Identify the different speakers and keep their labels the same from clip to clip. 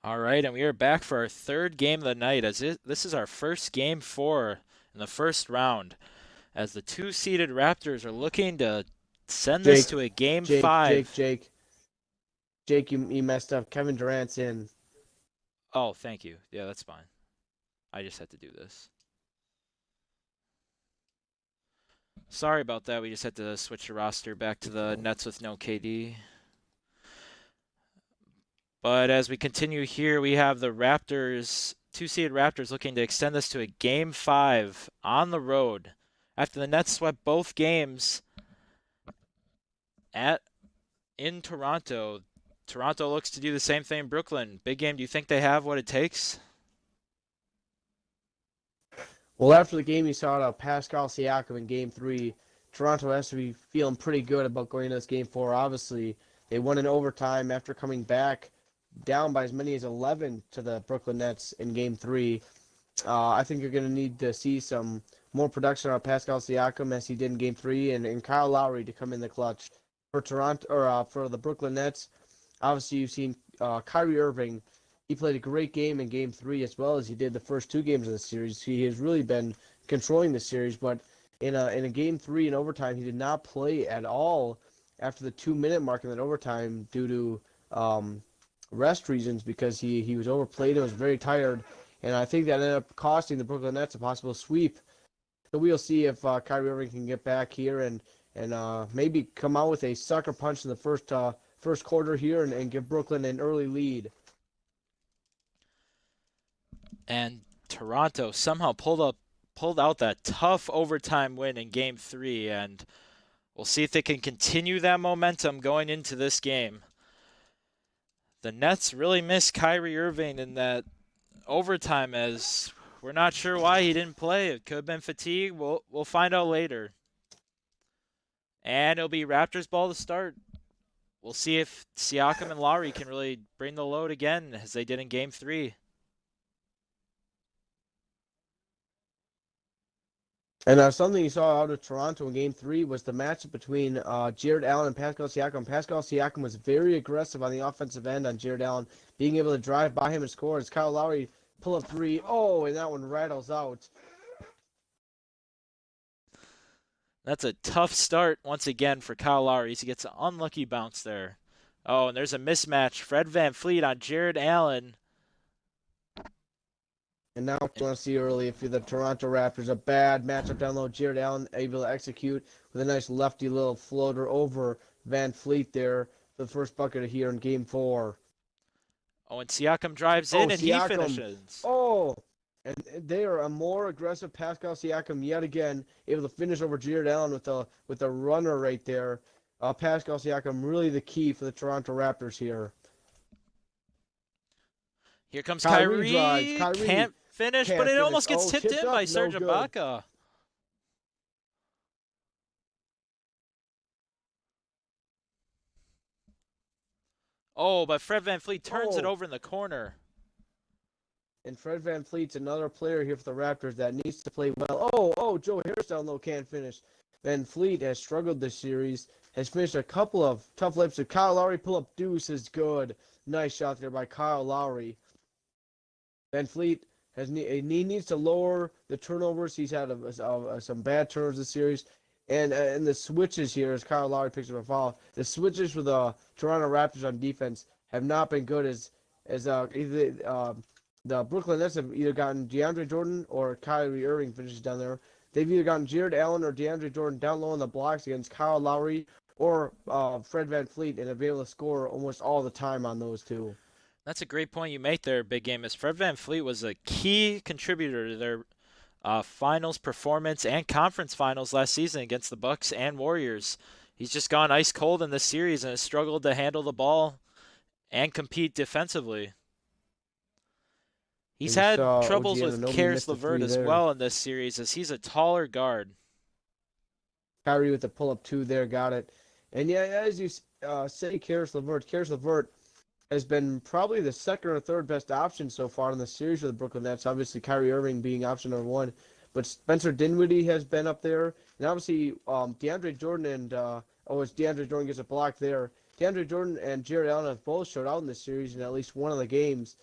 Speaker 1: All right, and we are back for our third game of the night this is our first game four in the first round as the two-seeded Raptors are looking to send this
Speaker 2: Jake,
Speaker 1: to a game
Speaker 2: Jake, Jake,
Speaker 1: five.
Speaker 2: Jake, Jake, you messed up. Kevin Durant's in.
Speaker 1: Oh, thank you. Yeah, that's fine. I just had to do this. Sorry about that. We just had to switch the roster back to the Nets with no KD. But as we continue here, we have the Raptors, two-seeded Raptors looking to extend this to a game five on the road after the Nets swept both games at in Toronto. Toronto looks to do the same thing in Brooklyn. Big game, do you think they have what it takes?
Speaker 2: Well, after the game, you saw Pascal Siakam in Game 3. Toronto has to be feeling pretty good about going into this Game 4. Obviously, they won in overtime after coming back down by as many as 11 to the Brooklyn Nets in Game 3. I think you're going to need to see some more production out of Pascal Siakam as he did in Game 3, and Kyle Lowry to come in the clutch for Toronto or for the Brooklyn Nets. Obviously, you've seen Kyrie Irving. He played a great game in Game 3 as well as he did the first two games of the series. He has really been controlling the series, but in a Game 3 in overtime, he did not play at all after the 2-minute mark in that overtime due to rest reasons because he was overplayed and was very tired. And I think that ended up costing the Brooklyn Nets a possible sweep. So we'll see if Kyrie Irving can get back here and maybe come out with a sucker punch in the first quarter here and give Brooklyn an early lead.
Speaker 1: And Toronto somehow pulled out that tough overtime win in game 3, and we'll see if they can continue that momentum going into this game. The Nets really missed Kyrie Irving in that overtime as we're not sure why he didn't play. It could have been fatigue. We'll find out later. And it'll be Raptors ball to start. We'll see if Siakam and Lowry can really bring the load again as they did in game 3.
Speaker 2: And something you saw out of Toronto in Game 3 was the matchup between Jared Allen and Pascal Siakam. Pascal Siakam was very aggressive on the offensive end on Jared Allen, being able to drive by him and score. As Kyle Lowry pull up three, oh, and that one rattles out.
Speaker 1: That's a tough start once again for Kyle Lowry. He gets an unlucky bounce there. Oh, and there's a mismatch. Fred VanVleet on Jared Allen.
Speaker 2: And now you want to see early if you're the Toronto Raptors, a bad matchup down low. Jared Allen able to execute with a nice lefty little floater over VanVleet there for the first bucket here in Game 4.
Speaker 1: Oh, and Siakam drives
Speaker 2: Oh,
Speaker 1: in and he
Speaker 2: Siakam.
Speaker 1: finishes.
Speaker 2: Oh, and they are a more aggressive Pascal Siakam yet again, able to finish over Jared Allen with a runner right there. Pascal Siakam really the key for the Toronto Raptors here.
Speaker 1: Here comes
Speaker 2: Kyrie drives.
Speaker 1: Kyrie.
Speaker 2: Kyrie
Speaker 1: Can't finish, but
Speaker 2: can't
Speaker 1: it
Speaker 2: finish.
Speaker 1: almost gets
Speaker 2: Oh,
Speaker 1: tipped
Speaker 2: tipped
Speaker 1: in by
Speaker 2: up, no
Speaker 1: Serge
Speaker 2: good.
Speaker 1: Ibaka. Oh, but Fred VanVleet turns it
Speaker 2: Oh,
Speaker 1: over in the corner.
Speaker 2: and Fred VanVleet's another player here for the Raptors that needs to play well. Oh, Joe Harris down low can't finish. VanVleet has struggled this series, has finished a couple of tough lips. Kyle Lowry pull up deuce is good. Nice shot there by Kyle Lowry. VanVleet he needs to lower the turnovers. He's had some bad turnovers this series. And the switches here, as Kyle Lowry picks up a foul, the switches for the Toronto Raptors on defense have not been good as the Brooklyn Nets have either gotten DeAndre Jordan or Kyrie Irving finishes down there. They've either gotten Jared Allen or DeAndre Jordan down low on the blocks against Kyle Lowry or Fred VanVleet and have been able to score almost all the time on those two.
Speaker 1: That's a great point you make there, Big Game. As Fred VanVleet was a key contributor to their finals performance and conference finals last season against the Bucks and Warriors. He's just gone ice cold in this series and has struggled to handle the ball and compete defensively. He's
Speaker 2: And you
Speaker 1: had
Speaker 2: saw OG
Speaker 1: troubles with
Speaker 2: Anunoby
Speaker 1: Karis
Speaker 2: miss the
Speaker 1: LeVert
Speaker 2: three
Speaker 1: as
Speaker 2: there.
Speaker 1: well in this series as he's a taller guard.
Speaker 2: Kyrie with the pull-up two there, got it. And yeah, as you say, Karis LeVert has been probably the second or third best option so far in the series for the Brooklyn Nets. Obviously, Kyrie Irving being option number one, but Spencer Dinwiddie has been up there, and obviously DeAndre Jordan and as DeAndre Jordan gets a block there. DeAndre Jordan and Jared Allen have both showed out in this series in at least one of the games.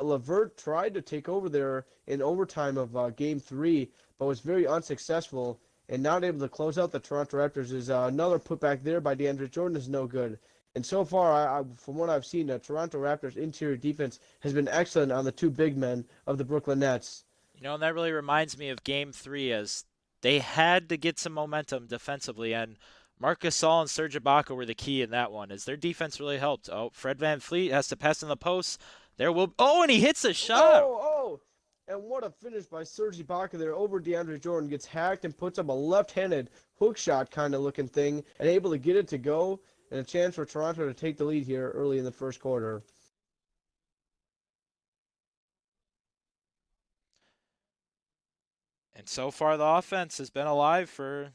Speaker 2: Levert tried to take over there in overtime of Game 3, but was very unsuccessful and not able to close out the Toronto Raptors. Is another putback there by DeAndre Jordan is no good. And so far, from what I've seen, the Toronto Raptors interior defense has been excellent on the two big men of the Brooklyn Nets.
Speaker 1: And that really reminds me of Game 3 as they had to get some momentum defensively, and Marc Gasol and Serge Ibaka were the key in that one as their defense really helped. Oh, Fred VanVleet has to pass in the post. And he hits a shot.
Speaker 2: Oh! And what a finish by Serge Ibaka there over DeAndre Jordan. Gets hacked and puts up a left-handed hook shot kind of looking thing and able to get it to go and a chance for Toronto to take the lead here early in the first quarter.
Speaker 1: And so far, the offense has been alive for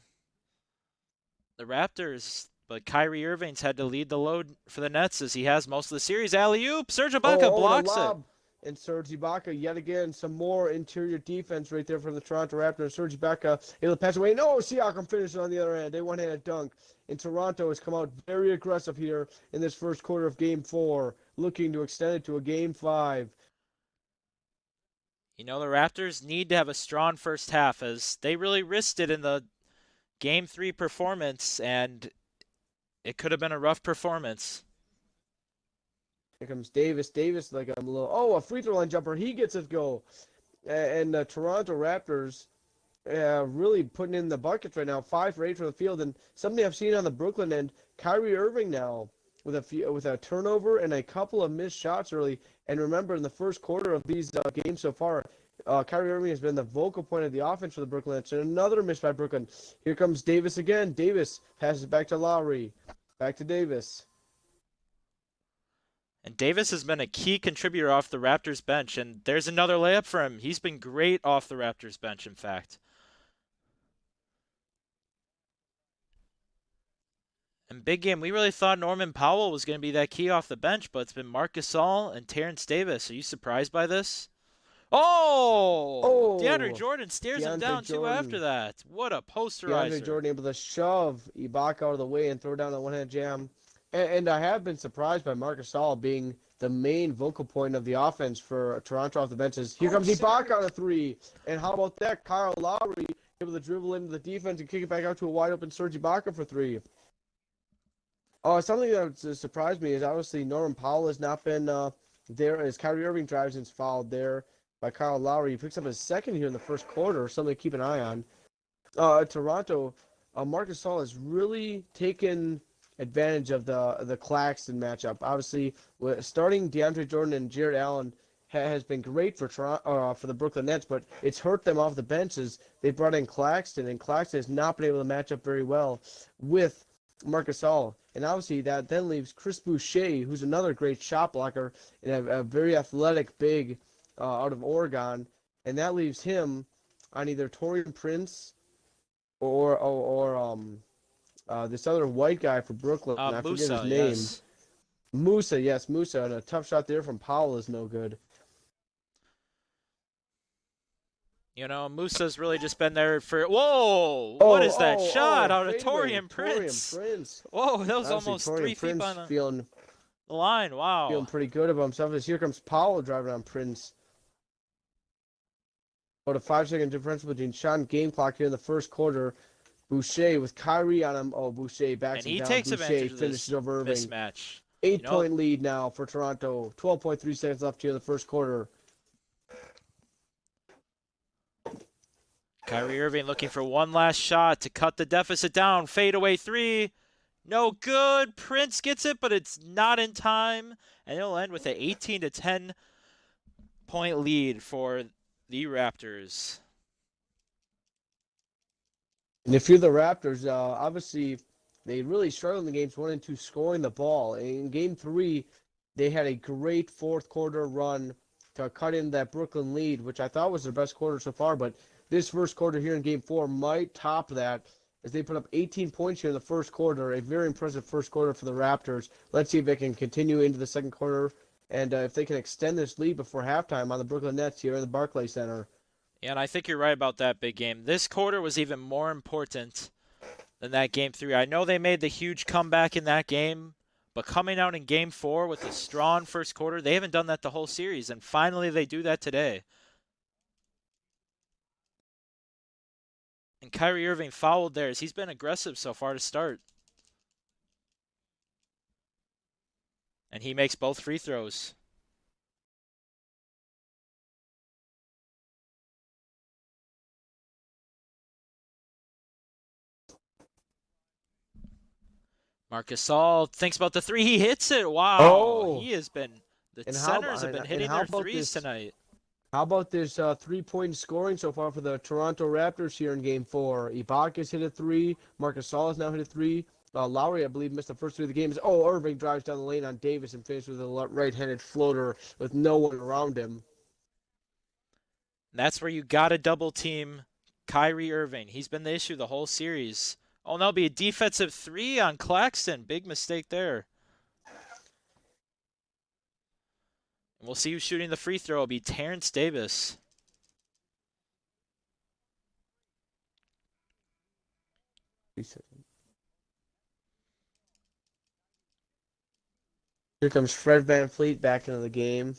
Speaker 1: the Raptors. But Kyrie Irving's had to lead the load for the Nets as he has most of the series. Alley-oop. Serge Ibaka
Speaker 2: And a
Speaker 1: blocks it.
Speaker 2: lob. And Serge Ibaka, yet again, some more interior defense right there from the Toronto Raptors. Serge Ibaka able to pass away. No, Siakam finishes on the other end. They one-handed dunk. And Toronto has come out very aggressive here in this first quarter of Game 4, looking to extend it to a Game 5.
Speaker 1: The Raptors need to have a strong first half as they really risked it in the Game 3 performance, and it could have been a rough performance.
Speaker 2: Here comes Davis. Davis, like a little, a free throw line jumper. He gets it go. And the Toronto Raptors really putting in the buckets right now. 5 for 8 from the field. And something I've seen on the Brooklyn end, Kyrie Irving now with a turnover and a couple of missed shots early. And remember, in the first quarter of these games so far, Kyrie Irving has been the vocal point of the offense for the Brooklyn Nets. And another miss by Brooklyn. Here comes Davis again. Davis passes back to Lowry. Back to Davis.
Speaker 1: And Davis has been a key contributor off the Raptors bench, and there's another layup for him. He's been great off the Raptors bench, in fact. And big game, we really thought Norman Powell was going to be that key off the bench, but it's been Marc Gasol and Terrence Davis. Are you surprised by this? DeAndre Jordan stares him down too after that. What a posterizer.
Speaker 2: DeAndre Jordan able to shove Ibaka out of the way and throw down a one-hand jam. And I have been surprised by Marc Gasol being the main vocal point of the offense for Toronto off the benches. Here comes Ibaka on a 3. And how about that? Kyle Lowry able to dribble into the defense and kick it back out to a wide-open Serge Ibaka for 3. Something that surprised me is obviously Norman Powell has not been there as Kyrie Irving drives and is fouled there by Kyle Lowry. He picks up his second here in the first quarter, something to keep an eye on. Toronto, Marc Gasol has really taken advantage of the Claxton matchup. Obviously, starting DeAndre Jordan and Jared Allen has been great for for the Brooklyn Nets, but it's hurt them off the benches. They brought in Claxton, and Claxton has not been able to match up very well with Marc Gasol. And obviously that then leaves Chris Boucher, who's another great shot blocker and a very athletic big out of Oregon, and that leaves him on either Taurean Prince or this other white guy for Brooklyn. I forget his name.
Speaker 1: Yes.
Speaker 2: Musa, and a tough shot there from Powell is no good.
Speaker 1: Musa's really just been there for. Whoa! What is that shot out of Taurean Prince? Whoa, that was almost 3 feet on the line. Wow.
Speaker 2: Feeling pretty good about himself. As here comes Powell driving on Prince. About a 5-second differential between shot and game clock here in the first quarter. Boucher with Kyrie on him. Boucher backs him down.
Speaker 1: Takes
Speaker 2: Boucher
Speaker 1: advantage of
Speaker 2: finishes over Irving.
Speaker 1: Mismatch.
Speaker 2: 8-point lead now for Toronto. 12.3 seconds left here in the first quarter.
Speaker 1: Kyrie Irving looking for one last shot to cut the deficit down. Fadeaway 3. No good. Prince gets it, but it's not in time. And it'll end with an 18-10 point lead for the Raptors.
Speaker 2: And if you're the Raptors, obviously they really struggled in the games 1 and 2 scoring the ball. In game 3, they had a great fourth quarter run to cut in that Brooklyn lead, which I thought was their best quarter so far. But this first quarter here in game 4 might top that as they put up 18 points here in the first quarter. A very impressive first quarter for the Raptors. Let's see if they can continue into the second quarter and if they can extend this lead before halftime on the Brooklyn Nets here in the Barclays Center.
Speaker 1: Yeah, and I think you're right about that big game. This quarter was even more important than that game 3. I know they made the huge comeback in that game, But coming out in game 4 with a strong first quarter, they haven't done that the whole series, and finally they do that today. And Kyrie Irving fouled theirs. He's been aggressive so far to start. And he makes both free throws. Marc Gasol thinks about the three. He hits it. Wow.
Speaker 2: Oh,
Speaker 1: He has been, the
Speaker 2: and
Speaker 1: centers have been hitting
Speaker 2: how
Speaker 1: their
Speaker 2: about
Speaker 1: threes
Speaker 2: this?
Speaker 1: tonight.
Speaker 2: How about this 3-point scoring so far for the Toronto Raptors here in Game 4? Ibaka's hit a three. Marc Gasol has now hit a three. Lowry, I believe, missed the first three of the games. Oh, Irving drives down the lane on Davis and finishes with a right-handed floater with no one around him.
Speaker 1: And that's where you got to double team Kyrie Irving. He's been the issue the whole series. Oh, and that'll be a defensive three on Claxton. Big mistake there. And we'll see who's shooting the free throw. It'll be Terrence Davis.
Speaker 2: Here comes Fred VanVleet back into the game.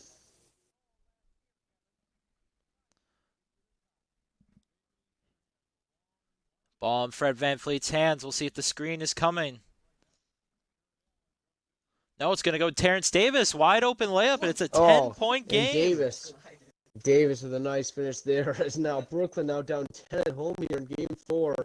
Speaker 1: Ball in Fred VanVleet's hands. We'll see if the screen is coming. No, it's going to go Terrence Davis. Wide open layup, and it's a 10-point game.
Speaker 2: And Davis with a nice finish there. As now Brooklyn now down 10 at home here in Game 4.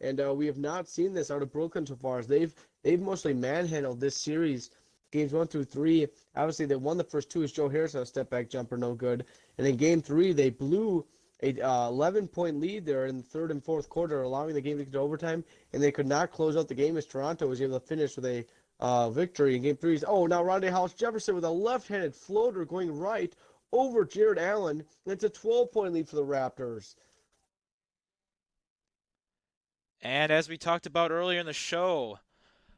Speaker 2: And we have not seen this out of Brooklyn so far. As they've mostly manhandled this series. Games 1 through 3. Obviously, they won the first two as Joe Harris had a step-back jumper, no good. And in Game 3, they blew a 11-point lead there in the third and fourth quarter, allowing the game to get to overtime. And they could not close out the game as Toronto was able to finish with a victory in Game 3. Oh, now Rondae Hollis-Jefferson with a left-handed floater going right over Jared Allen. And it's a 12-point lead for the Raptors.
Speaker 1: And as we talked about earlier in the show,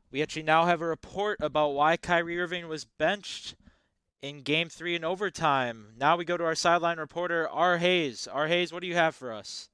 Speaker 1: we actually now have a report about why Kyrie Irving was benched in Game 3 in overtime. Now we go to our sideline reporter, R. Hayes. R. Hayes, what do you have for us?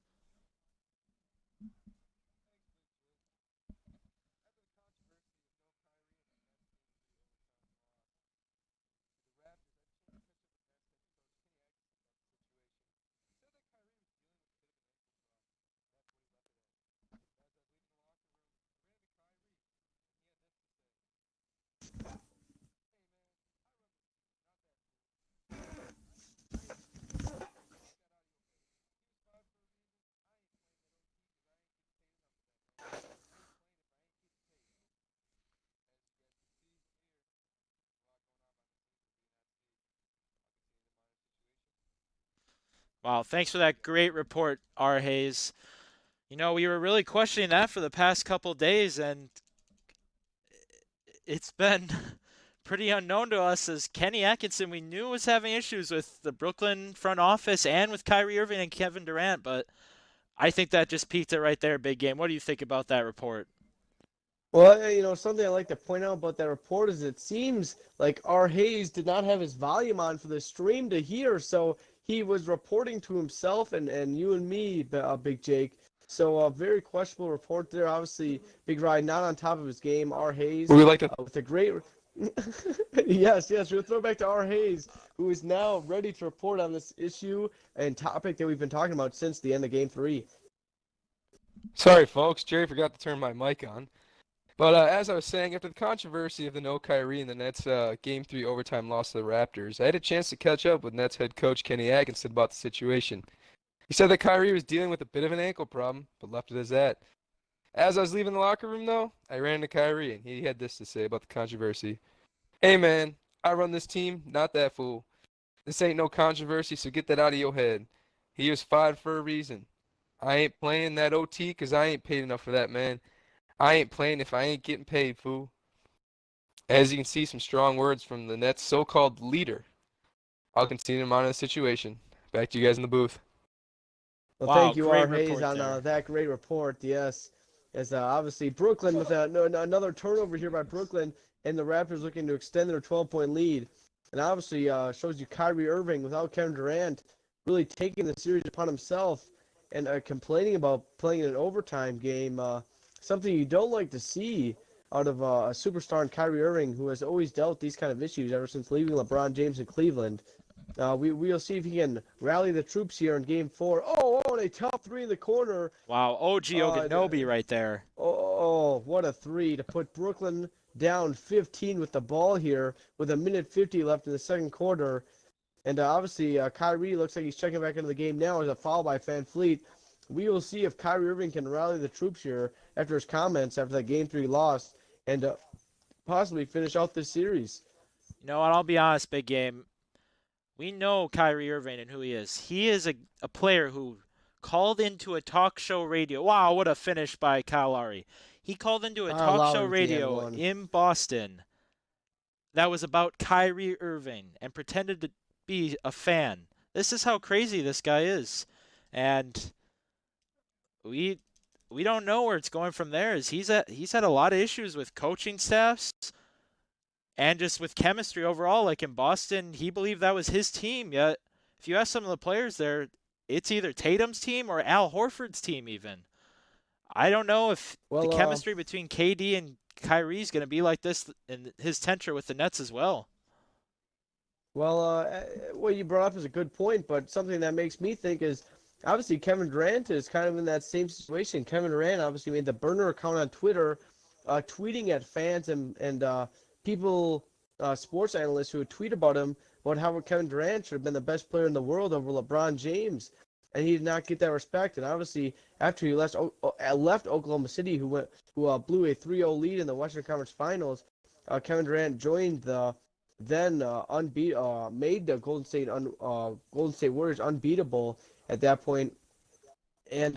Speaker 1: Wow, thanks for that great report, R. Hayes. You know, we were really questioning that for the past couple days, and it's been pretty unknown to us as Kenny Atkinson, we knew was having issues with the Brooklyn front office and with Kyrie Irving and Kevin Durant, but I think that just peaked it right there, big game. What do you think about that report?
Speaker 2: Well, something I like to point out about that report is it seems like R. Hayes did not have his volume on for the stream to hear, so he was reporting to himself and you and me, Big Jake. So a very questionable report there. Obviously, Big Ryan not on top of his game. R. Hayes
Speaker 3: Would we like to?
Speaker 2: with a great. Yes, we'll throw back to R. Hayes, who is now ready to report on this issue and topic that we've been talking about since the end of Game 3.
Speaker 3: Sorry, folks. Jerry forgot to turn my mic on. But as I was saying, after the controversy of the no Kyrie and the Nets Game 3 overtime loss to the Raptors, I had a chance to catch up with Nets head coach Kenny Atkinson about the situation. He said that Kyrie was dealing with a bit of an ankle problem, but left it as that. As I was leaving the locker room, though, I ran into Kyrie, and he had this to say about the controversy. Hey, man, I run this team, not that fool. This ain't no controversy, so get that out of your head. He was fired for a reason. I ain't playing that OT because I ain't paid enough for that, man. I ain't playing if I ain't getting paid, fool. As you can see, some strong words from the Nets' so-called leader. I'll continue to monitor the situation. Back to you guys in the booth.
Speaker 2: Well,
Speaker 1: Wow,
Speaker 2: thank you,
Speaker 1: great
Speaker 2: R. Hayes,
Speaker 1: report
Speaker 2: on
Speaker 1: there.
Speaker 2: that great report. Yes, as obviously Brooklyn with another turnover here by Brooklyn, and the Raptors looking to extend their 12-point lead. And obviously shows you Kyrie Irving without Kevin Durant really taking the series upon himself and complaining about playing in an overtime game. Something you don't like to see. out of a superstar in Kyrie Irving, who has always dealt these kind of issues ever since leaving LeBron James in Cleveland. We'll see if he can rally the troops here in Game 4. And a top three in the corner.
Speaker 1: Wow, OG
Speaker 2: Uh,
Speaker 1: Oganobi right there.
Speaker 2: what a three to put Brooklyn down 15 with the ball here with a minute 50 left in the second quarter. And obviously, Kyrie looks like he's checking back into the game now as a foul by Van Fleet. We will see if Kyrie Irving can rally the troops here after his comments after that Game 3 loss and possibly finish out this series.
Speaker 1: You know what? I'll be honest, big game. We know Kyrie Irving and who he is. He is a player who called into a talk show radio. Wow, what a finish by Kyle Lowry. He called into a
Speaker 2: Kyle
Speaker 1: talk show
Speaker 2: Lowry with the
Speaker 1: radio
Speaker 2: N1.
Speaker 1: in Boston that was about Kyrie Irving and pretended to be a fan. This is how crazy this guy is. And we don't know where it's going from there. He's had a lot of issues with coaching staffs and just with chemistry overall. Like in Boston, he believed that was his team. Yet, if you ask some of the players there, it's either Tatum's team or Al Horford's team even. I don't know if the chemistry between KD and Kyrie is going to be like this in his tenure with the Nets as well.
Speaker 2: Well, what you brought up is a good point, but something that makes me think is obviously Kevin Durant is kind of in that same situation. Kevin Durant obviously made the burner account on Twitter, tweeting at fans and people, sports analysts who would tweet about him, about how Kevin Durant should have been the best player in the world over LeBron James, and he did not get that respect. And obviously, after he left Oklahoma City, who blew a 3-0 lead in the Western Conference Finals, Kevin Durant joined the then made the Golden State Warriors unbeatable at that point, and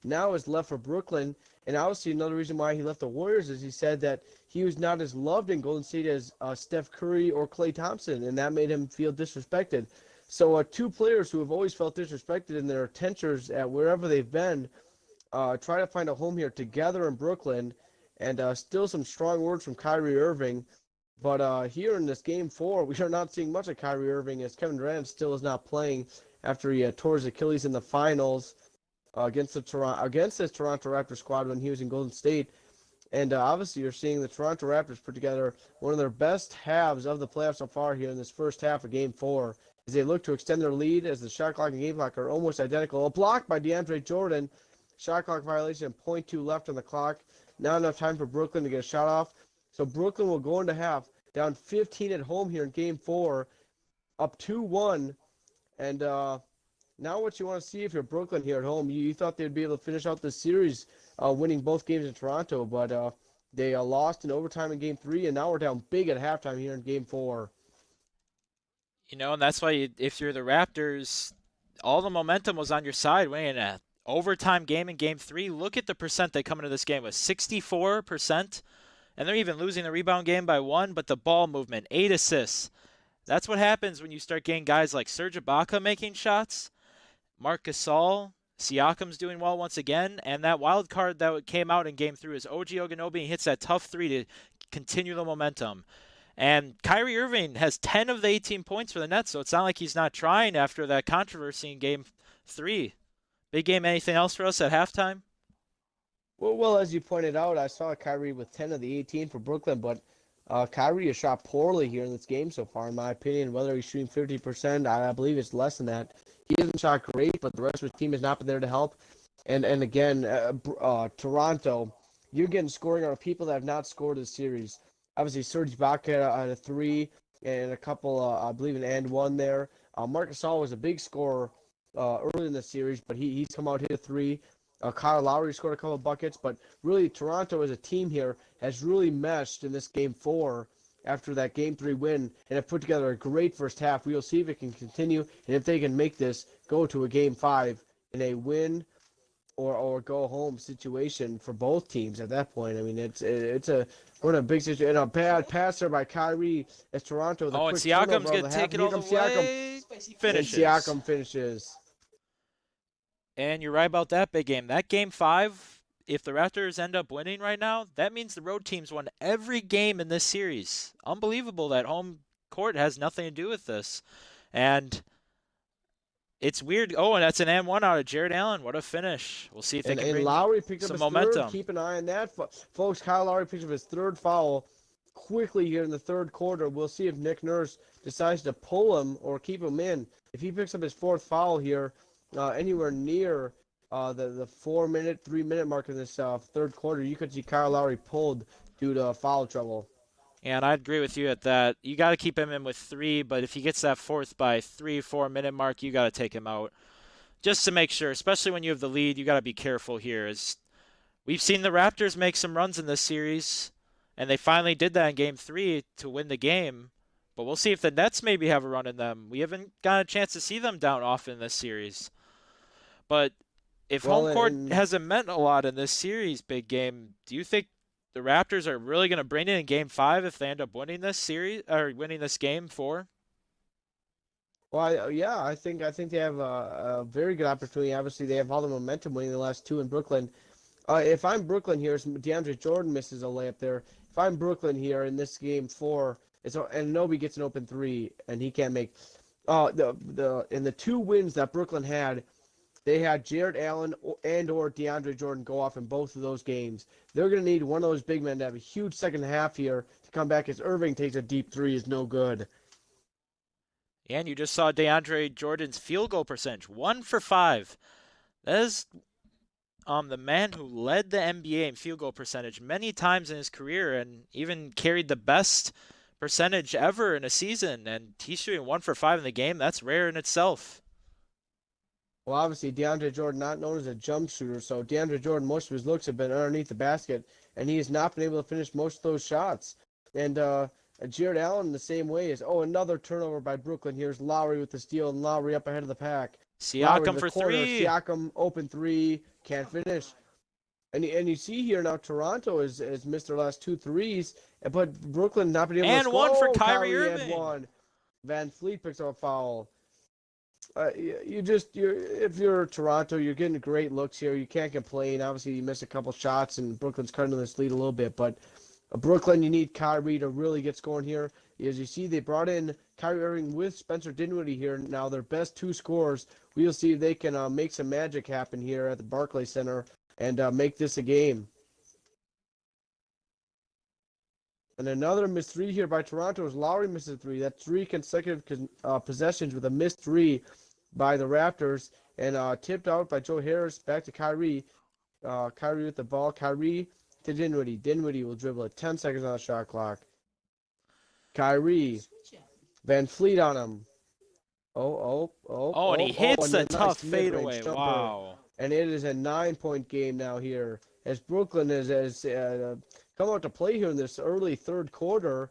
Speaker 2: now is left for Brooklyn. And obviously, another reason why he left the Warriors is he said that he was not as loved in Golden State as Steph Curry or Klay Thompson, and that made him feel disrespected. So, two players who have always felt disrespected in their tenures at wherever they've been try to find a home here together in Brooklyn, and still some strong words from Kyrie Irving. But here in this Game 4, we are not seeing much of Kyrie Irving as Kevin Durant still is not playing after he tore his Achilles in the finals against this Toronto Raptors squad when he was in Golden State. And obviously, you're seeing the Toronto Raptors put together one of their best halves of the playoffs so far here in this first half of Game 4 as they look to extend their lead as the shot clock and game clock are almost identical. A block by DeAndre Jordan. Shot clock violation, 0.2 left on the clock. Not enough time for Brooklyn to get a shot off. So Brooklyn will go into half down 15 at home here in Game 4, up 2-1. And now what you want to see if you're Brooklyn here at home, you thought they'd be able to finish out this series winning both games in Toronto, but they lost in overtime in Game 3, and now we're down big at halftime here in Game 4.
Speaker 1: You know, and that's why if you're the Raptors, all the momentum was on your side winning an overtime game in Game 3. Look at the percent they come into this game with, 64%. And they're even losing the rebound game by 1, but the ball movement, 8 assists. That's what happens when you start getting guys like Serge Ibaka making shots, Marc Gasol, Siakam's doing well once again, and that wild card that came out in Game 3 is OG Oganobi. He hits that tough three to continue the momentum. And Kyrie Irving has 10 of the 18 points for the Nets, so it's not like he's not trying after that controversy in Game 3. Big game, anything else for us at halftime?
Speaker 2: Well, as you pointed out, I saw Kyrie with 10 of the 18 for Brooklyn, but Kyrie has shot poorly here in this game so far, in my opinion. Whether he's shooting 50%, I believe it's less than that. He hasn't shot great, but the rest of his team has not been there to help. And again, Toronto, you're getting scoring out of people that have not scored this series. Obviously, Serge Ibaka on a 3 and a couple, I believe, an and 1 there. Marc Gasol was a big scorer early in the series, but he's come out, hit a 3. Kyle Lowry scored a couple of buckets, but really Toronto as a team here has really meshed in this Game 4 after that Game 3 win and have put together a great first half. We will see if it can continue and if they can make this go to a Game 5 in a win or go home situation for both teams at that point. I mean, it's a big situation. And a bad passer by Kyrie as Toronto.
Speaker 1: And Siakam's going to take it all the way. Finishes.
Speaker 2: And Siakam finishes.
Speaker 1: And you're right about that big game. That Game 5, if the Raptors end up winning right now, that means the road teams won every game in this series. Unbelievable that home court has nothing to do with this. And it's weird. Oh, and that's an and one out of Jared Allen. What a finish. We'll see if they
Speaker 2: And
Speaker 1: can
Speaker 2: and
Speaker 1: bring
Speaker 2: Lowry picked up
Speaker 1: some
Speaker 2: his third.
Speaker 1: momentum.
Speaker 2: Keep an eye on that, folks. Kyle Lowry picked up his third foul quickly here in the third quarter. We'll see if Nick Nurse decides to pull him or keep him in. If he picks up his fourth foul here, anywhere near the 3 minute mark in this third quarter, you could see Kyle Lowry pulled due to foul trouble.
Speaker 1: And I'd agree with you at that. You got to keep him in with 3, but if he gets that fourth by 3-4 minute mark, you got to take him out just to make sure. Especially when you have the lead, you got to be careful here. As we've seen the Raptors make some runs in this series, and they finally did that in Game 3 to win the game. But we'll see if the Nets maybe have a run in them. We haven't got a chance to see them down often in this series. But if
Speaker 2: Well,
Speaker 1: home court
Speaker 2: and
Speaker 1: hasn't meant a lot in this series, big game, do you think the Raptors are really going to bring it in Game 5 if they end up winning this series or winning this Game 4?
Speaker 2: well, yeah, I think they have a very good opportunity. Obviously, they have all the momentum winning the last two in Brooklyn. If I'm Brooklyn here, DeAndre Jordan misses a layup there. If I'm Brooklyn here in this Game 4, and Nobi gets an open three and he can't make. In the two wins that Brooklyn had, they had Jared Allen or DeAndre Jordan go off in both of those games. They're going to need one of those big men to have a huge second half here to come back as Irving takes a deep three is no good.
Speaker 1: And you just saw DeAndre Jordan's field goal percentage, 1 for 5. That is the man who led the NBA in field goal percentage many times in his career and even carried the best percentage ever in a season. And he's shooting 1 for 5 in the game. That's rare in itself.
Speaker 2: Well, obviously, DeAndre Jordan not known as a jump shooter, so DeAndre Jordan, most of his looks have been underneath the basket, and he has not been able to finish most of those shots. And Jared Allen the same way is, another turnover by Brooklyn. Here's Lowry with the steal, and Lowry up ahead of the pack. Lowry to
Speaker 1: Siakam
Speaker 2: the
Speaker 1: for
Speaker 2: corner,
Speaker 1: 3.
Speaker 2: Siakam open three, can't finish. And you see here now Toronto has missed their last 2 threes, but Brooklyn not been able to
Speaker 1: And
Speaker 2: score.
Speaker 1: 1 for
Speaker 2: Oh,
Speaker 1: Kyrie
Speaker 2: Kyrie had
Speaker 1: Irving.
Speaker 2: one. Van Fleet picks up a foul. If you're Toronto, you're getting great looks here. You can't complain. Obviously, you miss a couple shots, and Brooklyn's cutting this lead a little bit. But Brooklyn, you need Kyrie to really get scoring here. As you see, they brought in Kyrie Irving with Spencer Dinwiddie here. Now their best 2 scorers. We'll see if they can make some magic happen here at the Barclays Center and make this a game. And another missed 3 here by Toronto as Lowry misses 3. That's 3 consecutive possessions with a missed 3 by the Raptors. And tipped out by Joe Harris back to Kyrie. Kyrie with the ball. Kyrie to Dinwiddie. Dinwiddie will dribble it. 10 seconds on the shot clock. Kyrie. Van Fleet on him.
Speaker 1: And he hits
Speaker 2: and
Speaker 1: a
Speaker 2: a
Speaker 1: tough
Speaker 2: nice mid-range
Speaker 1: fadeaway.
Speaker 2: jumper.
Speaker 1: Wow.
Speaker 2: And it is a 9-point game now here as Brooklyn has come out to play here in this early third quarter.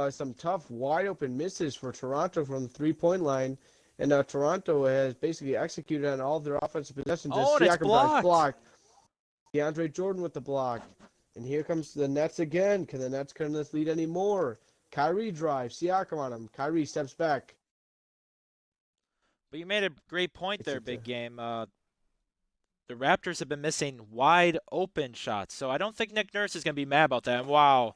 Speaker 2: Some tough, wide-open misses for Toronto from the three-point line. And Toronto has basically executed on all of their offensive possessions.
Speaker 1: Oh, and it's blocked.
Speaker 2: DeAndre Jordan with the block. And here comes the Nets again. Can the Nets cut this lead anymore? Kyrie drives. Siakam on him. Kyrie steps back.
Speaker 1: But you made a great point there, big game. The Raptors have been missing wide open shots, so I don't think Nick Nurse is going to be mad about that. And wow,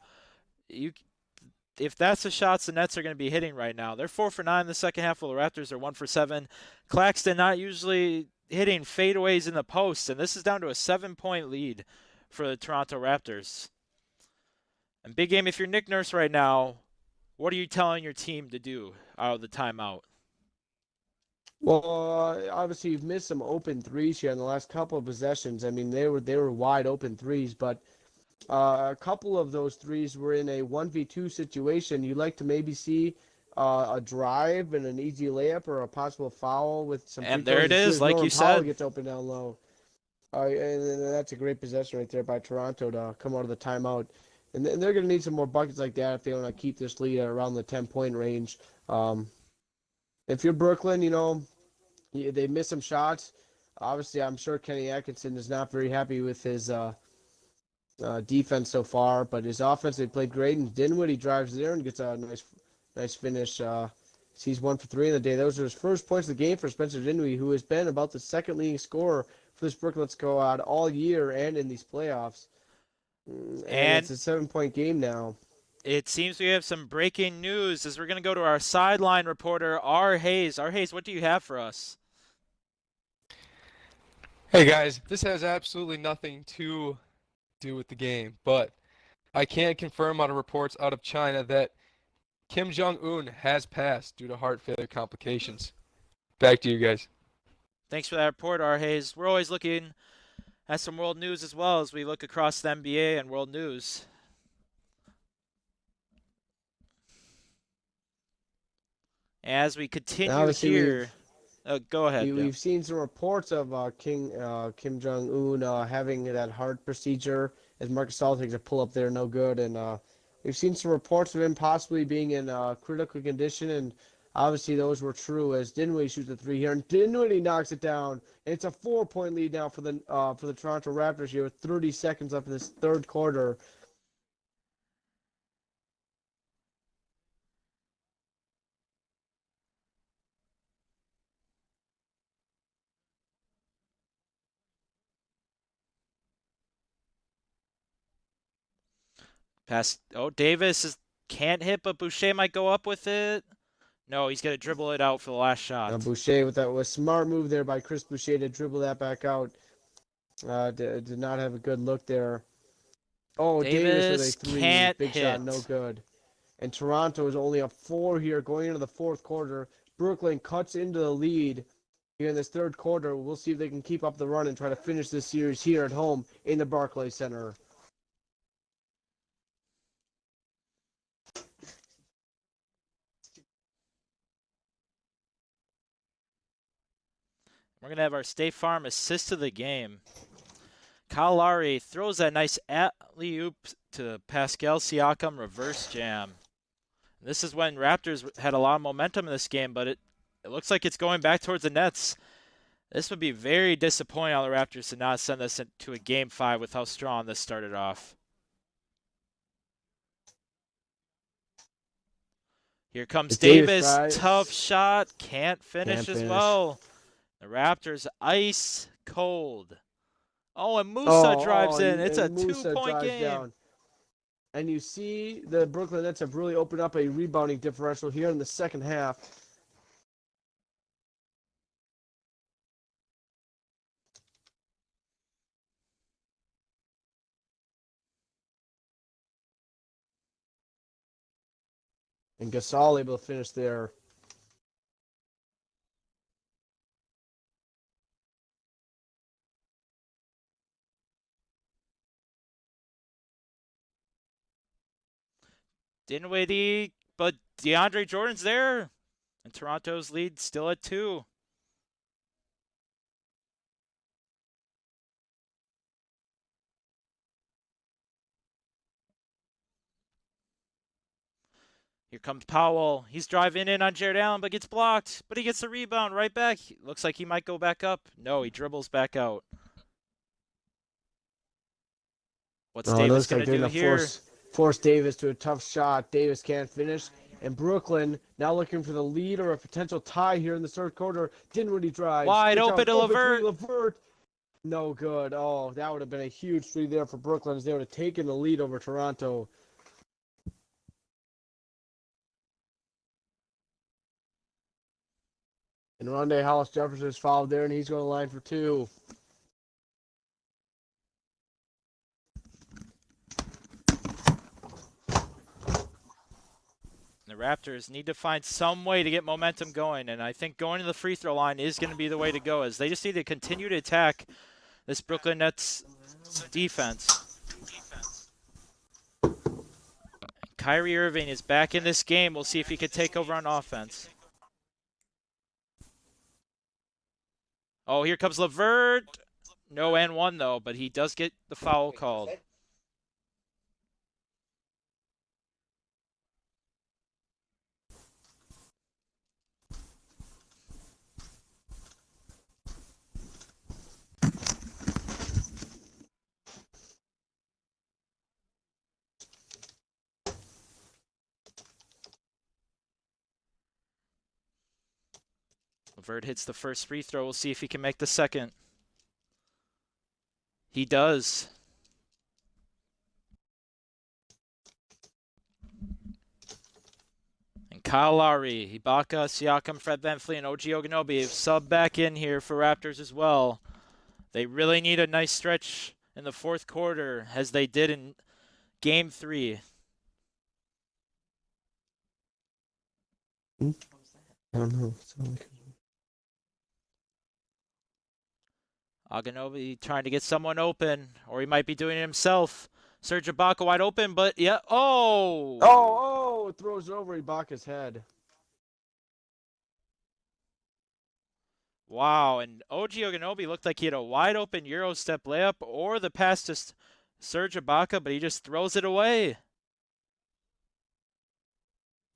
Speaker 1: if that's the shots the Nets are going to be hitting right now, they're 4 for 9 in the second half, while the Raptors are 1 for 7. Claxton not usually hitting fadeaways in the post, and this is down to a 7-point lead for the Toronto Raptors. And big game, if you're Nick Nurse right now, what are you telling your team to do out of the timeout?
Speaker 2: Well, obviously you've missed some open threes here in the last couple of possessions. I mean, they were wide open threes, but a couple of those threes were in a 1v2 situation. You like to maybe see a drive and an easy layup or a possible foul with some.
Speaker 1: And there it is, like you said.
Speaker 2: Gets open down low. And that's a great possession right there by Toronto to come out of the timeout. And they're going to need some more buckets like that if they want to keep this lead at around the 10-point range. If you're Brooklyn, they miss some shots. Obviously, I'm sure Kenny Atkinson is not very happy with his defense so far, but his offense, they played great. And Dinwiddie drives there and gets a nice finish. He's 1 for 3 in the day. Those are his first points of the game for Spencer Dinwiddie, who has been about the second leading scorer for this Brooklyn squad all year and in these playoffs. And it's a 7-point game now.
Speaker 1: It seems we have some breaking news as we're going to go to our sideline reporter, R. Hayes. R. Hayes, what do you have for us?
Speaker 3: Hey guys, this has absolutely nothing to do with the game, but I can confirm out of reports out of China that Kim Jong-un has passed due to heart failure complications. Back to you guys.
Speaker 1: Thanks for that report, R. Hayes. We're always looking at some world news as well as we look across the NBA and world news. As we
Speaker 2: And
Speaker 1: continue
Speaker 2: obviously,
Speaker 1: here, go ahead, Bill.
Speaker 2: we've seen some reports of Kim Jong Un having that heart procedure, as Marcus All takes a pull up there, no good, and we've seen some reports of him possibly being in critical condition, and obviously those were true. As Dinwiddie shoots a three here, and Dinwiddie knocks it down. And it's a 4-point lead now for the Toronto Raptors here with 30 seconds left in this third quarter.
Speaker 1: Pass. Oh, can't hit, but Boucher might go up with it. No, he's gonna dribble it out for the last shot.
Speaker 2: Boucher with that was smart move there by Chris Boucher to dribble that back out. Did not have a good look there. Oh, Davis with a
Speaker 1: Davis
Speaker 2: three.
Speaker 1: can't
Speaker 2: Big shot, no
Speaker 1: hit.
Speaker 2: good. And Toronto is only up 4 here going into the fourth quarter. Brooklyn cuts into the lead here in this third quarter. We'll see if they can keep up the run and try to finish this series here at home in the Barclays Center.
Speaker 1: We're gonna have our State Farm assist of the game. Kyle Lowry throws that nice alley-oop to Pascal Siakam reverse jam. This is when Raptors had a lot of momentum in this game, but it looks like it's going back towards the Nets. This would be very disappointing on the Raptors to not send this into a Game 5 with how strong this started off. Here comes Davis. Tough shot. Can't finish as well. The Raptors ice cold. Oh, and Musa drives in. It's a 2-point game. Down.
Speaker 2: And you see the Brooklyn Nets have really opened up a rebounding differential here in the second half. And Gasol able to finish there.
Speaker 1: Dinwiddie, but DeAndre Jordan's there. And Toronto's lead still at 2. Here comes Powell. He's driving in on Jared Allen, but gets blocked. But he gets the rebound right back. Looks like he might go back up. No, he dribbles back out. What's Davis going to do here?
Speaker 2: Force Davis to a tough shot. Davis can't finish. And Brooklyn now looking for the lead or a potential tie here in the third quarter. Dinwiddie drives.
Speaker 1: Wide open to LeVert.
Speaker 2: No good. Oh, that would have been a huge three there for Brooklyn as they would have taken the lead over Toronto. And Rondé Hollis-Jefferson is fouled there, and he's going to line for 2.
Speaker 1: The Raptors need to find some way to get momentum going, and I think going to the free throw line is going to be the way to go, as they just need to continue to attack this Brooklyn Nets defense. Kyrie Irving is back in this game. We'll see if he can take over on offense. Oh, here comes LeVert. No and 1, though, but he does get the foul called. LeVert hits the first free throw. We'll see if he can make the second. He does. And Kyle Lowry, Ibaka, Siakam, Fred VanVleet, and OG Oganubi have subbed back in here for Raptors as well. They really need a nice stretch in the fourth quarter, as they did in Game 3.
Speaker 2: I don't know.
Speaker 1: Aganobi trying to get someone open, or he might be doing it himself. Serge Ibaka wide open, but yeah. Oh!
Speaker 2: Oh! It throws it over Ibaka's head.
Speaker 1: Wow, and OG Oganobi looked like he had a wide open Euro step layup or the pass to Serge Ibaka, but he just throws it away.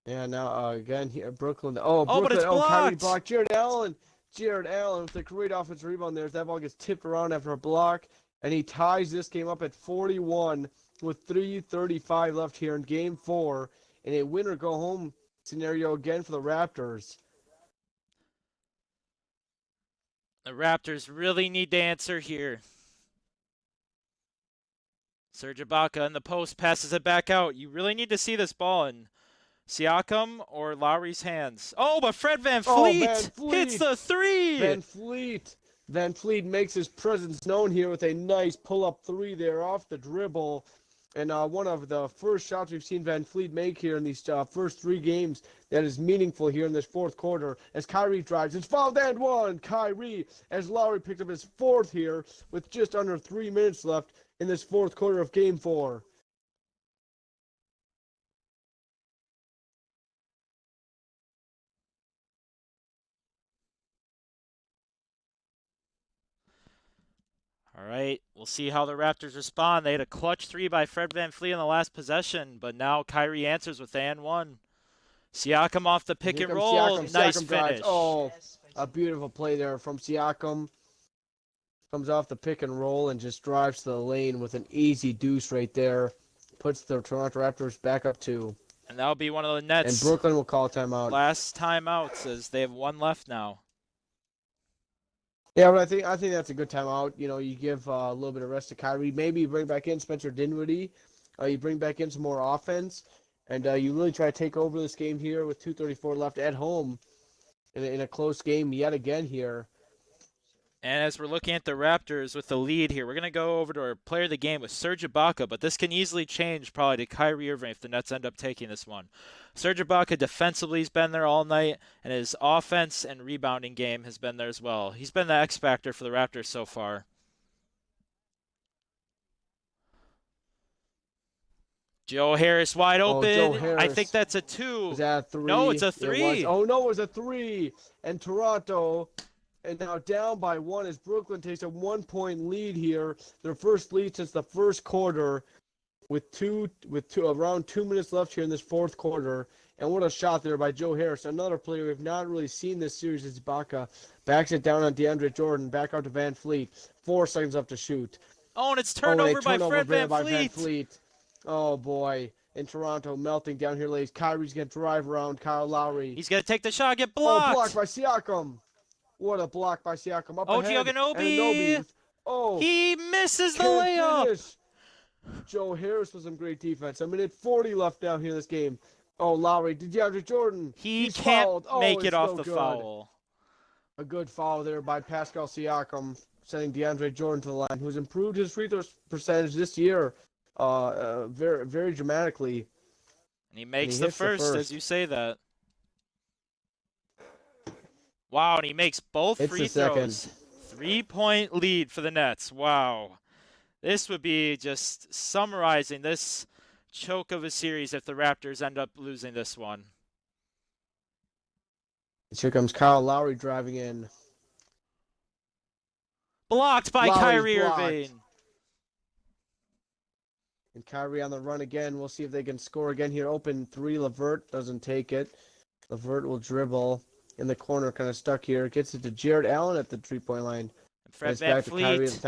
Speaker 2: Yeah, now again here, Brooklyn.
Speaker 1: Oh, but
Speaker 2: Brooklyn.
Speaker 1: it's
Speaker 2: Kyrie
Speaker 1: blocked.
Speaker 2: blocked. Jared Allen. Jared Allen with a great offensive rebound there. That ball gets tipped around after a block, and he ties this game up at 41 with 3:35 left here in Game 4, and a win or go home scenario again for the Raptors.
Speaker 1: The Raptors really need to answer here. Serge Ibaka in the post passes it back out. You really need to see this ball in Siakam or Lowry's hands. Oh, but Fred VanVleet hits the three.
Speaker 2: Van Fleet makes his presence known here with a nice pull-up three there off the dribble. And one of the first shots we've seen Van Fleet make here in these first 3 games that is meaningful here in this fourth quarter. As Kyrie drives, it's fouled and one. Kyrie, as Lowry picked up his 4th here with just under 3 minutes left in this fourth quarter of Game 4.
Speaker 1: All right, we'll see how the Raptors respond. They had a clutch 3 by Fred VanVleet in the last possession, but now Kyrie answers with and one. Siakam off the pick and roll. Nice finish.
Speaker 2: Oh, a beautiful play there from Siakam. Comes off the pick and roll and just drives to the lane with an easy deuce right there. Puts the Toronto Raptors back up 2.
Speaker 1: And that'll be one of the Nets'
Speaker 2: And Brooklyn will call timeout.
Speaker 1: last timeouts, as they have 1 left now.
Speaker 2: Yeah, but I think that's a good timeout. You know, you give a little bit of rest to Kyrie. Maybe you bring back in Spencer Dinwiddie. You bring back in some more offense. And you really try to take over this game here with 2:34 left at home in a close game yet again here.
Speaker 1: And as we're looking at the Raptors with the lead here, we're going to go over to our player of the game with Serge Ibaka, but this can easily change probably to Kyrie Irving if the Nets end up taking this one. Serge Ibaka defensively has been there all night, and his offense and rebounding game has been there as well. He's been the X factor for the Raptors so far. Joe Harris wide open.
Speaker 2: Joe Harris.
Speaker 1: I think that's a 2.
Speaker 2: Was that a 3?
Speaker 1: No, it's a 3.
Speaker 2: Oh, no, it was a 3. And Toronto, and now down by 1 as Brooklyn takes a 1-point lead here. Their first lead since the first quarter with around 2 minutes left here in this fourth quarter. And what a shot there by Joe Harris, another player we've not really seen this series as Ibaka backs it down on DeAndre Jordan, back out to Van Fleet. 4 seconds left to shoot.
Speaker 1: Oh, and it's turned over by Fred VanVleet.
Speaker 2: Oh, boy. And Toronto melting down here late. Kyrie's going to drive around Kyle Lowry.
Speaker 1: He's going to take the shot, get blocked.
Speaker 2: Oh, blocked by Siakam. What a block by Siakam. Up
Speaker 1: OG
Speaker 2: ahead.
Speaker 1: Oganobi.
Speaker 2: Oh,
Speaker 1: he misses the layup.
Speaker 2: Finish. Joe Harris with some great defense. A minute 40 left down here in this game. Oh, Lowry, DeAndre Jordan.
Speaker 1: He's can't
Speaker 2: fouled.
Speaker 1: make it off the
Speaker 2: good.
Speaker 1: foul.
Speaker 2: A good foul there by Pascal Siakam, sending DeAndre Jordan to the line, who's improved his free throw percentage this year very, very dramatically.
Speaker 1: And he makes the first as you say that. Wow, and he makes both free throws. 3-point lead for the Nets. Wow. This would be just summarizing this choke of a series if the Raptors end up losing this one.
Speaker 2: Here comes Kyle Lowry driving in.
Speaker 1: Blocked by Kyrie Irving.
Speaker 2: And Kyrie on the run again. We'll see if they can score again here. Open 3. LeVert doesn't take it. LeVert will dribble in the corner, kind of stuck here. Gets it to Jared Allen at the 3-point line.
Speaker 1: And Fred VanVleet is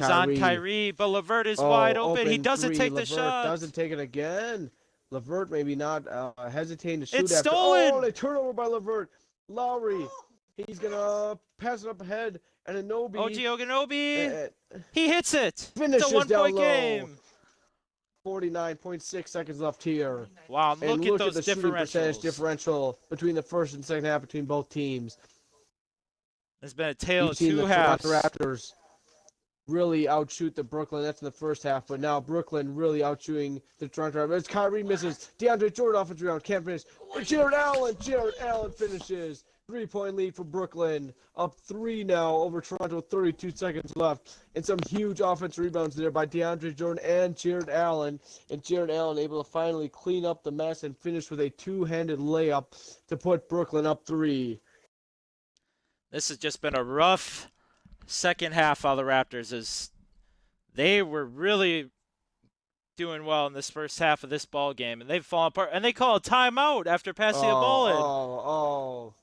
Speaker 1: on Kyrie, but LeVert is wide open. He doesn't take the shot.
Speaker 2: Doesn't take it again. LeVert maybe not hesitating to shoot.
Speaker 1: It's
Speaker 2: after.
Speaker 1: stolen.
Speaker 2: Oh, they turn over by LeVert. Lowry. He's going to pass it up ahead. And Anobi.
Speaker 1: OG Oganobi. He hits it.
Speaker 2: Finishes
Speaker 1: it's a 1-point
Speaker 2: down low.
Speaker 1: Game.
Speaker 2: 49.6 seconds left here.
Speaker 1: Wow,
Speaker 2: and
Speaker 1: look
Speaker 2: at
Speaker 1: those
Speaker 2: the shooting percentage
Speaker 1: differentials.
Speaker 2: differential between the first and second half between both teams.
Speaker 1: There's been a tale of
Speaker 2: You've seen
Speaker 1: 2
Speaker 2: the
Speaker 1: halves.
Speaker 2: Raptors really outshoot the Brooklyn Nets in the first half, but now Brooklyn really outshooting the Toronto Raptors. Kyrie misses. DeAndre Jordan offensive rebound, can't finish. Jared Allen finishes. 3-point lead for Brooklyn. Up 3 now over Toronto, 32 seconds left. And some huge offensive rebounds there by DeAndre Jordan and Jared Allen. And Jared Allen able to finally clean up the mess and finish with a two-handed layup to put Brooklyn up 3.
Speaker 1: This has just been a rough second half of the Raptors, as they were really doing well in this first half of this ball game, and they've fallen apart. And they call a timeout after passing a ball in.
Speaker 2: Oh.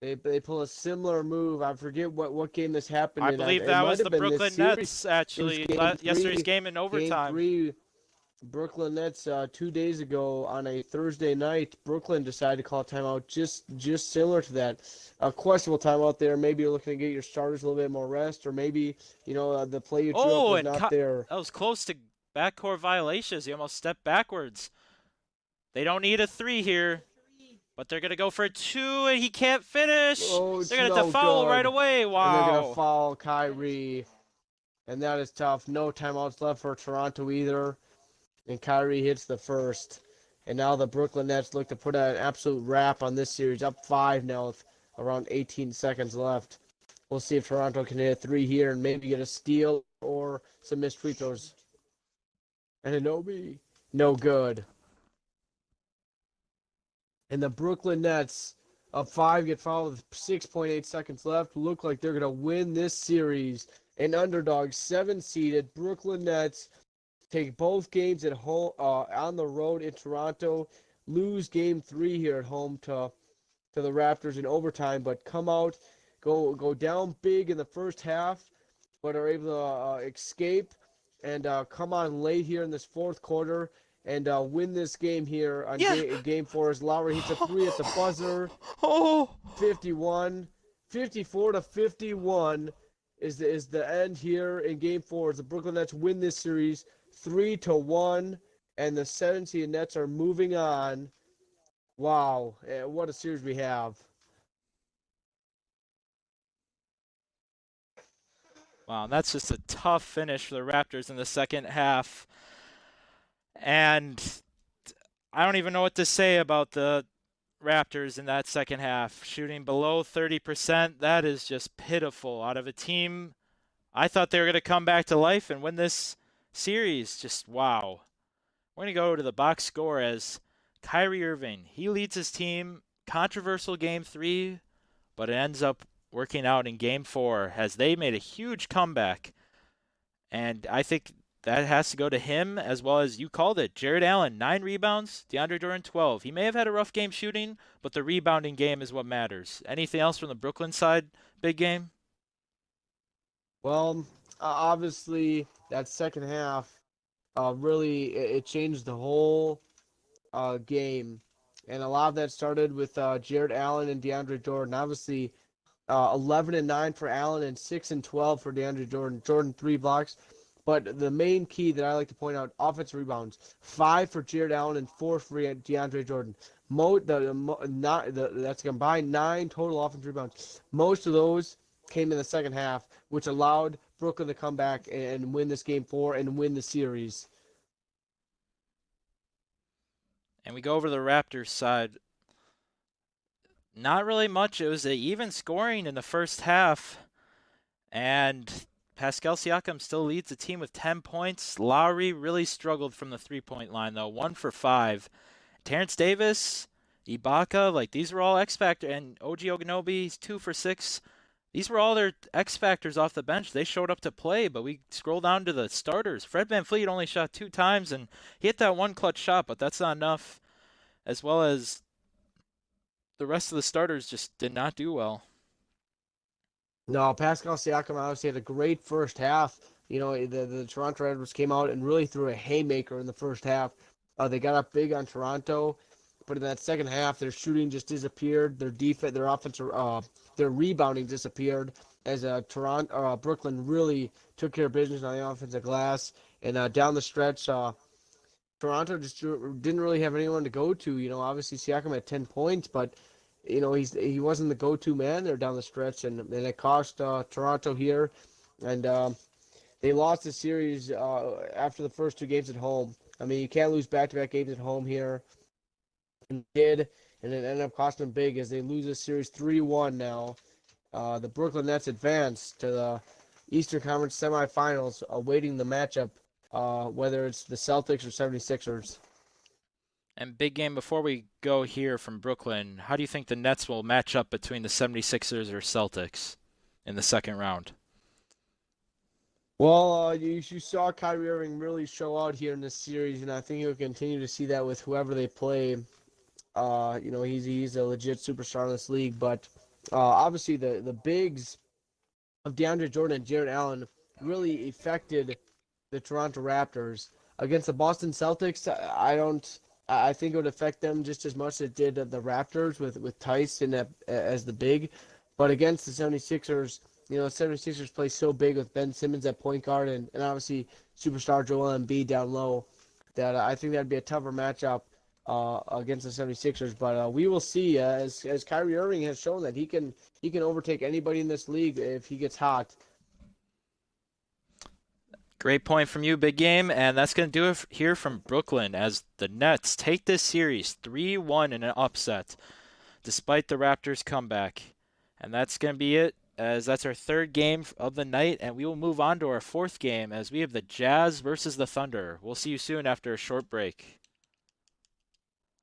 Speaker 2: They pull a similar move. I forget what game this happened
Speaker 1: I
Speaker 2: in.
Speaker 1: believe
Speaker 2: It
Speaker 1: that
Speaker 2: might
Speaker 1: was
Speaker 2: have
Speaker 1: the
Speaker 2: been
Speaker 1: Brooklyn
Speaker 2: this series.
Speaker 1: Nets, actually, yesterday's game in overtime.
Speaker 2: Game 3, Brooklyn Nets 2 days ago on a Thursday night. Brooklyn decided to call a timeout just similar to that. A questionable timeout there. Maybe you're looking to get your starters a little bit more rest, or maybe the play you drew up was not there.
Speaker 1: That was close to backcourt violations. He almost stepped backwards. They don't need a 3 here, but they're going to go for a 2, and he can't finish.
Speaker 2: Oh,
Speaker 1: they're going to foul right away. Wow.
Speaker 2: And they're going to foul Kyrie. And that is tough. No timeouts left for Toronto either. And Kyrie hits the first. And now the Brooklyn Nets look to put an absolute wrap on this series. Up 5 now with around 18 seconds left. We'll see if Toronto can hit a 3 here and maybe get a steal or some missed free throws. And Anunoby, no good. And the Brooklyn Nets, up 5, get fouled with 6.8 seconds left. Look like they're going to win this series. An underdog, 7-seeded Brooklyn Nets take both games at home, on the road in Toronto. Lose game 3 here at home to the Raptors in overtime, but come out, go down big in the first half, but are able to escape and come on late here in this fourth quarter and win this game here on game 4 as Lowry hits a 3 at the buzzer. 54 to 51 is the end here in game 4 as the Brooklyn Nets win this series 3-1, and the 7-seed Nets are moving on. Wow, what a series we have.
Speaker 1: Wow, that's just a tough finish for the Raptors in the second half. And I don't even know what to say about the Raptors in that second half. Shooting below 30%, that is just pitiful. Out of a team, I thought they were going to come back to life and win this series. Just wow. We're going to go to the box score as Kyrie Irving. He leads his team. Controversial game 3, but it ends up working out in game 4 as they made a huge comeback. And I think that has to go to him, as well as you called it, Jared Allen, 9 rebounds, DeAndre Jordan 12. He may have had a rough game shooting, but the rebounding game is what matters. Anything else from the Brooklyn side, big game?
Speaker 2: Well, obviously that second half really it changed the whole game, and a lot of that started with Jared Allen and DeAndre Jordan. Obviously, 11-9 for Allen and 6-12 for DeAndre Jordan. Jordan 3 blocks. But the main key that I like to point out, offensive rebounds, 5 for Jared Allen and 4 for DeAndre Jordan. That's a combined 9 total offensive rebounds. Most of those came in the second half, which allowed Brooklyn to come back and win this game 4 and win the series.
Speaker 1: And we go over to the Raptors side. Not really much. It was an even scoring in the first half. And Pascal Siakam still leads the team with 10 points. Lowry really struggled from the three-point line, though. 1 for 5. Terrence Davis, Ibaka, these were all X Factor. And OG Anunoby, 2 for 6. These were all their X Factors off the bench. They showed up to play, but we scroll down to the starters. Fred VanVleet only shot 2 times, and he hit that one clutch shot, but that's not enough. As well as the rest of the starters just did not do well.
Speaker 2: No, Pascal Siakam obviously had a great first half. The Toronto Raptors came out and really threw a haymaker in the first half. They got up big on Toronto, but in that second half, their shooting just disappeared. Their defense, their offensive, their rebounding disappeared as Brooklyn really took care of business on the offensive glass. And down the stretch, Toronto just didn't really have anyone to go to. Obviously Siakam had 10 points, but he wasn't the go-to man there down the stretch, and it cost Toronto here. And They lost the series after the first 2 games at home. I mean, you can't lose back-to-back games at home here. And did, and it ended up costing them big as they lose this series 3-1 now. The Brooklyn Nets advance to the Eastern Conference semifinals, awaiting the matchup, whether it's the Celtics or 76ers.
Speaker 1: And big game before we go here from Brooklyn, how do you think the Nets will match up between the 76ers or Celtics in the second round?
Speaker 2: Well, you saw Kyrie Irving really show out here in this series, and I think you'll continue to see that with whoever they play. He's a legit superstar in this league, but obviously the bigs of DeAndre Jordan and Jarrett Allen really affected the Toronto Raptors against the Boston Celtics. I think it would affect them just as much as it did the Raptors with Tyson as the big, but against the 76ers. The 76ers play so big with Ben Simmons at point guard and obviously superstar Joel Embiid down low that I think that'd be a tougher matchup against the 76ers. But we will see as Kyrie Irving has shown that he can overtake anybody in this league if he gets hot.
Speaker 1: Great point from you, big game, and that's going to do it here from Brooklyn as the Nets take this series 3-1 in an upset despite the Raptors' comeback. And that's going to be it, as that's our third game of the night, and we will move on to our fourth game as we have the Jazz versus the Thunder. We'll see you soon after a short break.